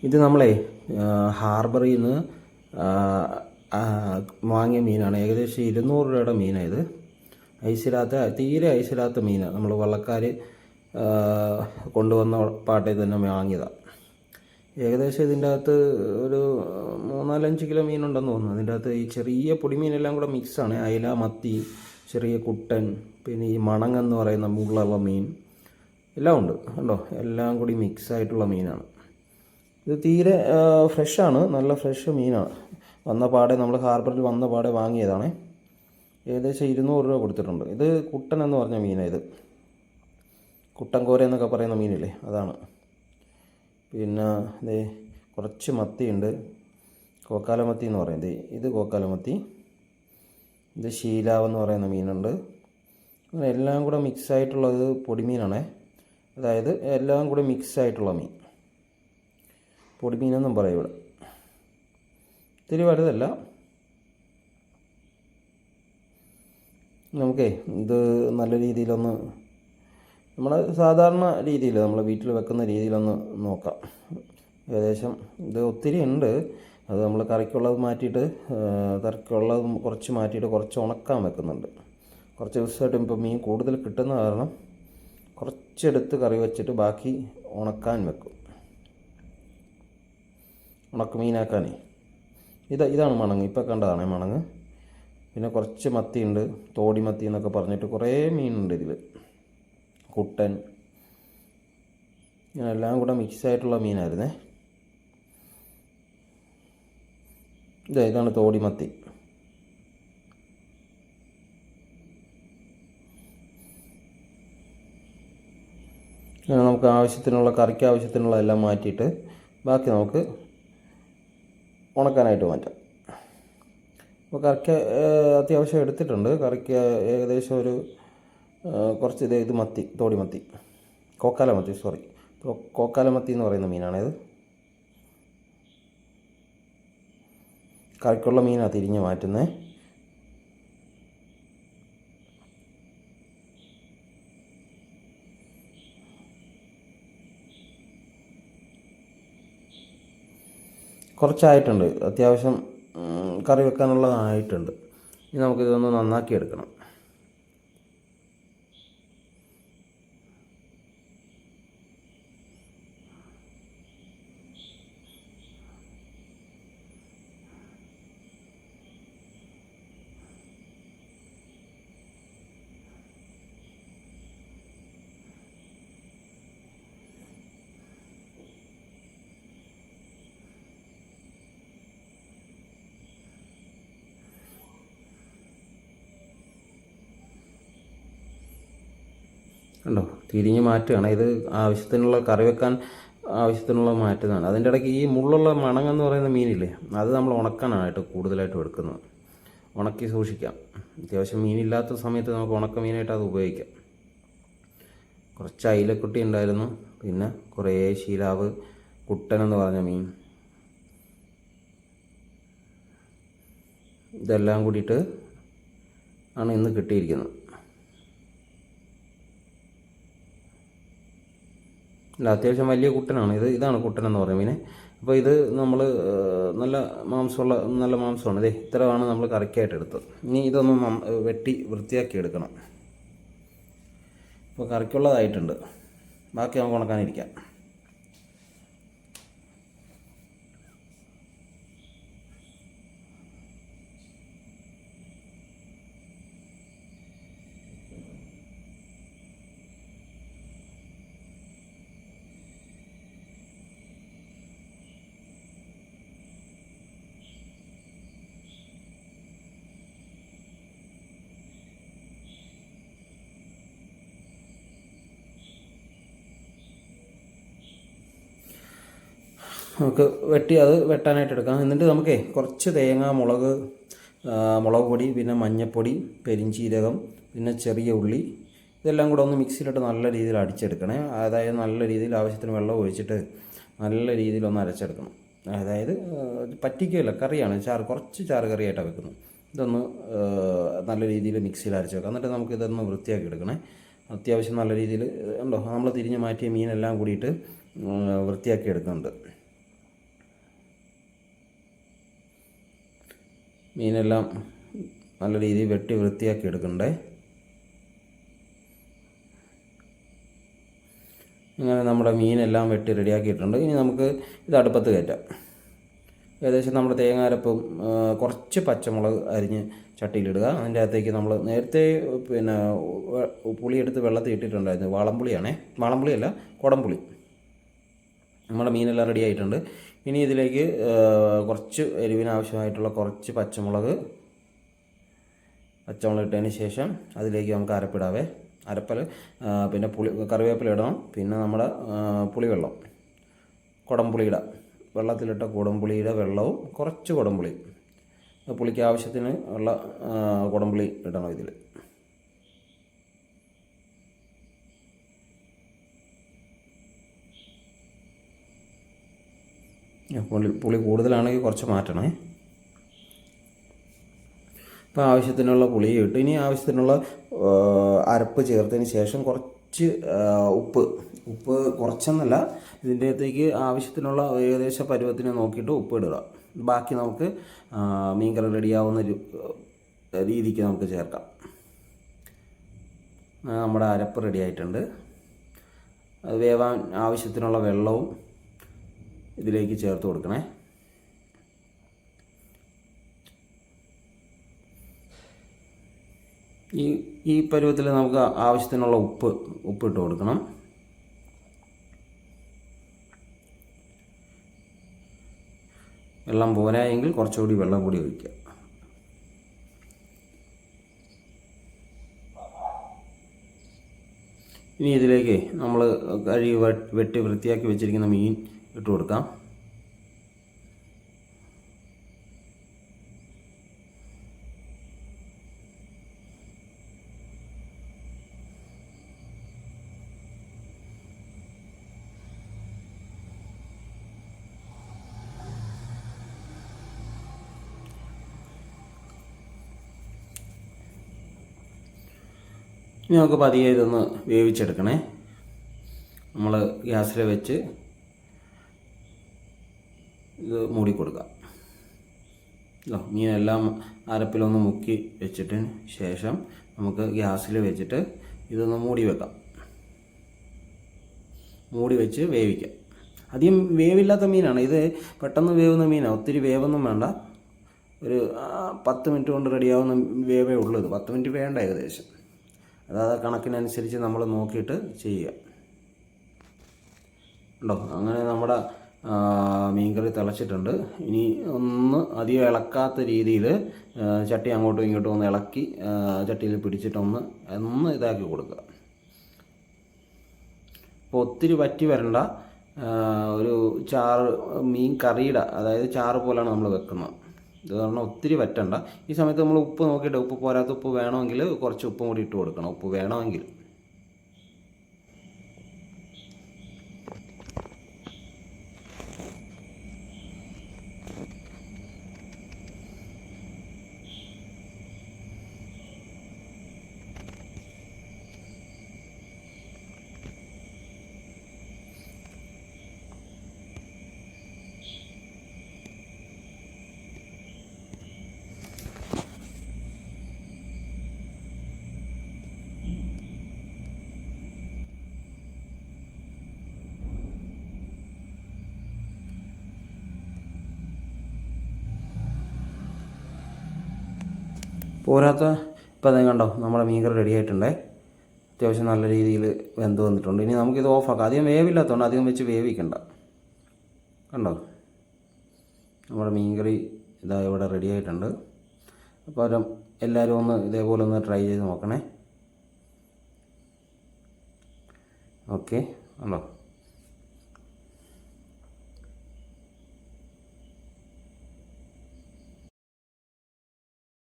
ഇത് നമ്മളെ ഹാർബറിൽ നിന്ന് വാങ്ങിയ മീനാണ്. ഏകദേശം 200 രൂപയുടെ മീനാണ് ഇത്. ഐസില്ലാത്ത, തീരെ ഐസില്ലാത്ത മീനാണ്. നമ്മൾ വള്ളക്കാർ കൊണ്ടുവന്ന പാട്ടയിൽ തന്നെ വാങ്ങിയതാണ്. ഏകദേശം ഇതിൻ്റെ അകത്ത് ഒരു 4-5 കിലോ മീനുണ്ടെന്ന് തോന്നുന്നു. അതിൻ്റെ അകത്ത് ഈ ചെറിയ പൊടിമീനെല്ലാം കൂടെ മിക്സാണ്. അയല, മത്തി, ചെറിയ കുട്ടൻ, പിന്നെ ഈ മണങ്ങെന്ന് പറയുന്ന മുള്ളുള്ള മീൻ എല്ലാം ഉണ്ട്. കണ്ടോ, എല്ലാം കൂടി മിക്സായിട്ടുള്ള മീനാണ്. ഇത് തീരെ ഫ്രഷാണ്, നല്ല ഫ്രഷ് മീനാണ്. വന്ന പാടെ നമ്മൾ ഹാർബറിൽ വന്ന പാടെ വാങ്ങിയതാണ്. ഏകദേശം 200 രൂപ കൊടുത്തിട്ടുണ്ട്. ഇത് കുട്ടൻ എന്ന് പറഞ്ഞ മീനാണ്. ഇത് കുട്ടൻ കോര എന്നൊക്കെ പറയുന്ന മീനില്ലേ, അതാണ്. പിന്നെ ഇതേ കുറച്ച് മത്തിയുണ്ട്, കോക്കാലമത്തി എന്ന് പറയുന്നത്. ഇത് കോക്കാലമത്തി, ഇത് ശീലാവെന്ന് പറയുന്ന മീനുണ്ട്. അങ്ങനെ എല്ലാം കൂടെ മിക്സായിട്ടുള്ളത് പൊടിമീനാണേ. അതായത് എല്ലാം കൂടി മിക്സായിട്ടുള്ള മീൻ, പൊടിമീനെന്നും പറയും ഇവിടെ. ഇത്തിരി വലുതല്ല. നമുക്കേ ഇത് നല്ല രീതിയിലൊന്ന്, നമ്മുടെ സാധാരണ രീതിയിൽ നമ്മൾ വീട്ടിൽ വെക്കുന്ന രീതിയിലൊന്ന് നോക്കാം. ഏകദേശം ഇത് ഒത്തിരി ഉണ്ട്. അത് നമ്മൾ കറിക്കുള്ളത് മാറ്റിയിട്ട്, കറിക്കുള്ളത് കുറച്ച് മാറ്റിയിട്ട് കുറച്ച് ഉണക്കാൻ വെക്കുന്നുണ്ട്. കുറച്ച് ദിവസമായിട്ട് ഇപ്പോൾ മീൻ കൂടുതൽ കിട്ടുന്ന കാരണം കുറച്ചെടുത്ത് കറി വെച്ചിട്ട് ബാക്കി ഉണക്കാൻ വെക്കും, ഉണക്കമീനാക്കാനേ. ഇതാണ് മണങ്ങ്, ഇപ്പോൾ കണ്ടതാണേ മണങ്ങ്. പിന്നെ കുറച്ച് മത്തിയുണ്ട്, തോടി മത്തി എന്നൊക്കെ പറഞ്ഞിട്ട് കുറേ മീനുണ്ട് ഇതിൽ. കുട്ടൻ, ഇങ്ങനെ എല്ലാം കൂടെ മിക്സായിട്ടുള്ള മീനായിരുന്നേ. ഇതാണ് തോടി മത്തി. നമുക്ക് ആവശ്യത്തിനുള്ള, കറിക്ക് ആവശ്യത്തിനുള്ള എല്ലാം മാറ്റിയിട്ട് ബാക്കി നമുക്ക് ഉണക്കാനായിട്ട് മാറ്റാം. അപ്പോൾ കറിക്ക് അത്യാവശ്യം എടുത്തിട്ടുണ്ട്. കറിക്ക് ഏകദേശം ഒരു കുറച്ച് ഇത് മത്തി, തോടി മത്തി, കോക്കാലമത്തി, കോക്കാലമത്തി എന്ന് പറയുന്ന മീനാണിത്. കറിക്കുള്ള മീനാണ് തിരിഞ്ഞ് മാറ്റുന്നത്. കുറച്ചായിട്ടുണ്ട്, അത്യാവശ്യം കറി വെക്കാനുള്ളതായിട്ടുണ്ട്. ഇനി നമുക്കിതൊന്ന് നന്നാക്കി എടുക്കണം. കണ്ടോ, തിരിഞ്ഞ് മാറ്റുകയാണ്. ഇത് ആവശ്യത്തിനുള്ള കറി വെക്കാൻ ആവശ്യത്തിനുള്ള മാറ്റുന്നതാണ്. അതിൻ്റെ ഇടയ്ക്ക് ഈ മുള്ളുള്ള മണങ്ങെന്ന് പറയുന്ന മീനില്ലേ, അത് നമ്മൾ ഉണക്കാനായിട്ട് കൂടുതലായിട്ടും എടുക്കുന്നത്. ഉണക്കി സൂക്ഷിക്കാം. അത്യാവശ്യം മീനില്ലാത്ത സമയത്ത് നമുക്ക് ഉണക്ക മീനായിട്ട് അത് ഉപയോഗിക്കാം. കുറച്ച് അയിലക്കുട്ടി ഉണ്ടായിരുന്നു, പിന്നെ കുറേ ശീലാവ്, കുട്ടനെന്ന് പറഞ്ഞ മീൻ, ഇതെല്ലാം കൂടിയിട്ട് ആണ് ഇന്ന് കിട്ടിയിരിക്കുന്നത്. അല്ല, അത്യാവശ്യം വലിയ കുട്ടനാണ് ഇത്. ഇതാണ് കുട്ടനെന്ന് പറയുന്നത് മീനെ. അപ്പോൾ ഇത് നമ്മൾ നല്ല മാംസമാണ്. ഇതേ ഇത്രയാണ് നമ്മൾ കറിക്കായിട്ട് എടുത്തത്. ഇനി ഇതൊന്ന് വെട്ടി വൃത്തിയാക്കി എടുക്കണം. ഇപ്പോൾ കറിക്കുള്ളതായിട്ടുണ്ട്, ബാക്കി നമുക്ക് ഉണക്കാനിരിക്കാം. നമുക്ക് അത് വെട്ടാനായിട്ട് എടുക്കാം. എന്നിട്ട് നമുക്കേ കുറച്ച് തേങ്ങ, മുളക് പൊടി, പിന്നെ മഞ്ഞൾപ്പൊടി, പെരിഞ്ചീരകം, പിന്നെ ചെറിയ ഉള്ളി, ഇതെല്ലാം കൂടെ ഒന്ന് മിക്സിയിലിട്ട് നല്ല രീതിയിൽ അടിച്ചെടുക്കണേ. അതായത് നല്ല രീതിയിൽ ആവശ്യത്തിന് വെള്ളം ഒഴിച്ചിട്ട് നല്ല രീതിയിലൊന്ന് അരച്ചെടുക്കണം. അതായത് പറ്റിക്കുകയില്ല, കറിയാണ്, കുറച്ച് ചാറ് കറിയായിട്ടാണ് വെക്കുന്നത്. ഇതൊന്ന് നല്ല രീതിയിൽ മിക്സിയിൽ അരച്ച് വെക്കാം. എന്നിട്ട് നമുക്ക് ഇതൊന്ന് വൃത്തിയാക്കി എടുക്കണേ. അത്യാവശ്യം നല്ല രീതിയിൽ ഉണ്ടോ, നമ്മൾ തിരിഞ്ഞ് മാറ്റിയ മീനെല്ലാം കൂടിയിട്ട് വൃത്തിയാക്കി എടുക്കുന്നുണ്ട്. മീനെല്ലാം നല്ല രീതിയിൽ വെട്ടി വൃത്തിയാക്കി എടുക്കണ്ടേ. അങ്ങനെ നമ്മുടെ മീനെല്ലാം വെട്ടി റെഡിയാക്കിയിട്ടുണ്ട്. ഇനി നമുക്ക് ഇത് അടുപ്പത്ത് കയറ്റാം. ഏകദേശം നമ്മുടെ തേങ്ങ അരപ്പും കുറച്ച് പച്ചമുളക് അരിഞ്ഞ് ചട്ടിയിലിടുക. അതിൻ്റെ അകത്തേക്ക് നമ്മൾ നേരത്തെ പുളിയെടുത്ത് വെള്ളത്തിൽ ഇട്ടിട്ടുണ്ടായിരുന്നു. വാളംപുളിയല്ല, കുടംപുളി. നമ്മുടെ മീനെല്ലാം റെഡി ആയിട്ടുണ്ട്. ഇനി ഇതിലേക്ക് കുറച്ച് എരിവിന് ആവശ്യമായിട്ടുള്ള കുറച്ച് പച്ചമുളക് ഇട്ടതിന് ശേഷം അതിലേക്ക് നമുക്ക് അരപ്പിടാവേ. അരപ്പൽ പിന്നെ കറിവേപ്പില ഇടണം. പിന്നെ നമ്മുടെ പുളിവെള്ളം, കുടംപുളിയുടെ വെള്ളത്തിലിട്ട കുടംപുളിയുടെ വെള്ളവും കുറച്ച് കുടംപുളി, പുളിക്ക് ആവശ്യത്തിന് ഉള്ള കുടംപുളി ഇടണം ഇതിൽ. പുളി കൂടുതലാണെങ്കിൽ കുറച്ച് മാറ്റണേ. ഇപ്പോൾ ആവശ്യത്തിനുള്ള പുളി ഇട്ട് ഇനി ആവശ്യത്തിനുള്ള അരപ്പ് ചേർത്തതിന് ശേഷം കുറച്ച് ഉപ്പ് കുറച്ചെന്നല്ല, ഇതിൻ്റെ അകത്തേക്ക് ആവശ്യത്തിനുള്ള ഏകദേശ പരുവത്തിന് നോക്കിയിട്ട് ഉപ്പ് ഇടുക. ബാക്കി നമുക്ക് മീൻകറി റെഡിയാവുന്ന രീതിക്ക് നമുക്ക് ചേർക്കാം. നമ്മുടെ അരപ്പ് റെഡി ആയിട്ടുണ്ട്. അത് വേവാൻ ആവശ്യത്തിനുള്ള വെള്ളവും ഇതിലേക്ക് ചേർത്ത് കൊടുക്കണേ. ഈ പരുവത്തിൽ നമുക്ക് ആവശ്യത്തിനുള്ള ഉപ്പ് ഇട്ട് കൊടുക്കണം. വെള്ളം പോരായെങ്കിൽ കുറച്ചുകൂടി വെള്ളം കൂടി ഒഴിക്കുക. ഇനി ഇതിലേക്ക് നമ്മൾ കഴുകി വെട്ടി വൃത്തിയാക്കി വെച്ചിരിക്കുന്ന മീൻ ഇട്ട് കൊടുക്കാം. ഇനി നമുക്ക് പതിയെ ഇതൊന്ന് വേവിച്ചെടുക്കണേ. നമ്മൾ ഗ്യാസിൽ വെച്ച് ഇത് മൂടി കൊടുക്കാം. മീനെല്ലാം അരപ്പിലൊന്ന് മുക്കി വെച്ചിട്ടതിന് ശേഷം നമുക്ക് ഗ്യാസിൽ വെച്ചിട്ട് ഇതൊന്ന് മൂടി വെക്കാം. മൂടി വെച്ച് വേവിക്കാം. അധികം വേവില്ലാത്ത മീനാണ് ഇത്, പെട്ടെന്ന് വേവുന്ന മീനാണ്. ഒത്തിരി വേവൊന്നും വേണ്ട. ഒരു 10 മിനിറ്റ് കൊണ്ട് റെഡിയാവുന്ന വേവേ ഉള്ളൂ. ഇത് 10 മിനിറ്റ് വേണ്ട ഏകദേശം. അതായത് കണക്കിനനുസരിച്ച് നമ്മൾ നോക്കിയിട്ട് ചെയ്യുക. അങ്ങനെ നമ്മുടെ മീൻകറി തിളച്ചിട്ടുണ്ട്. ഇനി ഒന്ന് അധികം ഇളക്കാത്ത രീതിയിൽ ചട്ടി അങ്ങോട്ടും ഇങ്ങോട്ടും ഒന്ന് ഇളക്കി ചട്ടിയിൽ പിടിച്ചിട്ടൊന്ന് ഇതാക്കി കൊടുക്കുക. അപ്പോൾ ഒത്തിരി വറ്റി വരണ്ട. ഒരു ചാറ്, മീൻ കറിയുടെ അതായത് ചാറ് പോലെയാണ് നമ്മൾ വെക്കുന്നത്. ഇത് കാരണം ഒത്തിരി വറ്റണ്ട. ഈ സമയത്ത് നമ്മൾ ഉപ്പ് നോക്കിയിട്ട്, ഉപ്പ് പോരാത്ത ഉപ്പ് വേണമെങ്കിൽ കുറച്ച് ഉപ്പും കൂടി ഇട്ട് കൊടുക്കണം. ഉപ്പ് വേണമെങ്കിൽ. പോരാത്ത ഇപ്പം അത് കണ്ടോ, നമ്മുടെ മീൻകറി റെഡി ആയിട്ടുണ്ടേ. അത്യാവശ്യം നല്ല രീതിയിൽ വെന്ത് വന്നിട്ടുണ്ട്. ഇനി നമുക്കിത് ഓഫാക്കാം. അധികം വേവില്ലാത്തതുകൊണ്ട് അധികം വെച്ച് വേവിക്കണ്ട. കണ്ടോ, നമ്മുടെ മീൻകറി ഇതാ ഇവിടെ റെഡി ആയിട്ടുണ്ട്. അപ്പോൾ എല്ലാവരും ഒന്ന് ഇതേപോലെ ഒന്ന് ട്രൈ ചെയ്ത് നോക്കണേ. ഓക്കെ, കണ്ടോ.